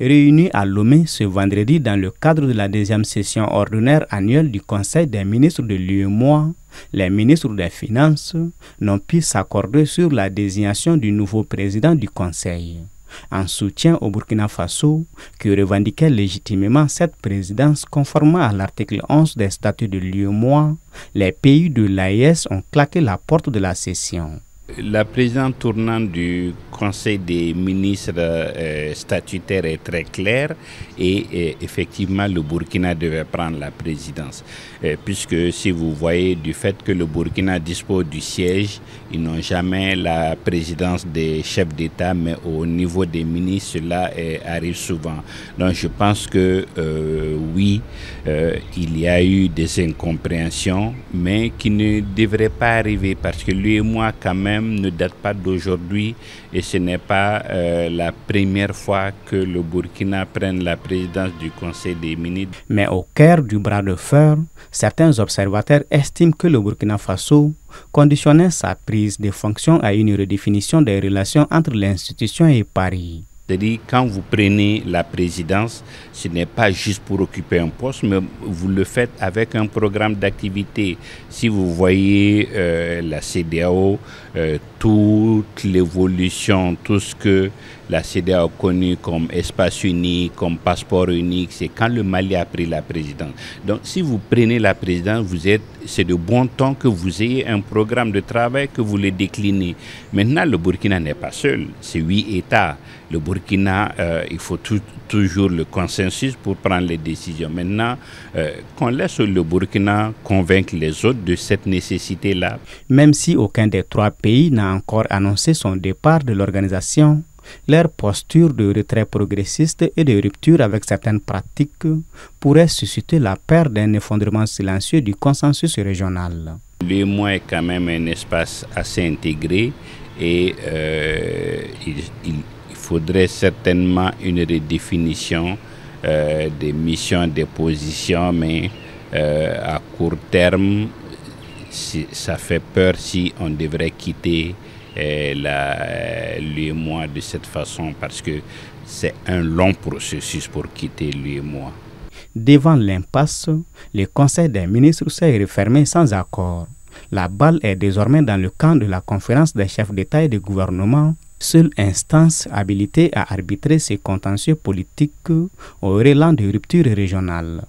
Réunis à Lomé ce vendredi dans le cadre de la deuxième session ordinaire annuelle du Conseil des ministres de l'UEMOA, les ministres des Finances n'ont pu s'accorder sur la désignation du nouveau président du Conseil. En soutien au Burkina Faso, qui revendiquait légitimement cette présidence conformément à l'article 11 des statuts de l'UEMOA, les pays de l'AES ont claqué la porte de la session. La présidente tournante du Conseil des ministres statutaire est très claire et effectivement le Burkina devait prendre la présidence. Puisque si vous voyez du fait que le Burkina dispose du siège, ils n'ont jamais la présidence des chefs d'État, mais au niveau des ministres, cela arrive souvent. Donc je pense que oui, il y a eu des incompréhensions, mais qui ne devraient pas arriver parce que lui et moi quand même ne date pas d'aujourd'hui et ce n'est pas la première fois que le Burkina prenne la présidence du Conseil des ministres. Mais au cœur du bras de fer, certains observateurs estiment que le Burkina Faso conditionnait sa prise de fonction à une redéfinition des relations entre l'institution et Paris. C'est-à-dire, quand vous prenez la présidence, ce n'est pas juste pour occuper un poste, mais vous le faites avec un programme d'activité. Si vous voyez la CEDEAO, toute l'évolution, tout ce que la CEDEAO a connu comme espace unique, comme passeport unique, c'est quand le Mali a pris la présidence. Donc, si vous prenez la présidence, c'est de bon ton que vous ayez un programme de travail, que vous le déclinez. Maintenant, le Burkina n'est pas seul, c'est 8 États. Le Burkina, il faut toujours le consensus pour prendre les décisions. Maintenant, qu'on laisse le Burkina convaincre les autres de cette nécessité-là. Même si aucun des 3 pays n'a encore annoncé son départ de l'organisation, leur posture de retrait progressiste et de rupture avec certaines pratiques pourrait susciter la peur d'un effondrement silencieux du consensus régional. L'UEMOA est quand même un espace assez intégré et il faudrait certainement une redéfinition des missions, des positions, mais à court terme, ça fait peur si on devrait quitter l'UEMOA de cette façon parce que c'est un long processus pour quitter l'UEMOA. Devant l'impasse, le Conseil des ministres s'est refermé sans accord. La balle est désormais dans le camp de la conférence des chefs d'État et de gouvernement, seule instance habilitée à arbitrer ces contentieux politiques au relent de rupture régionale.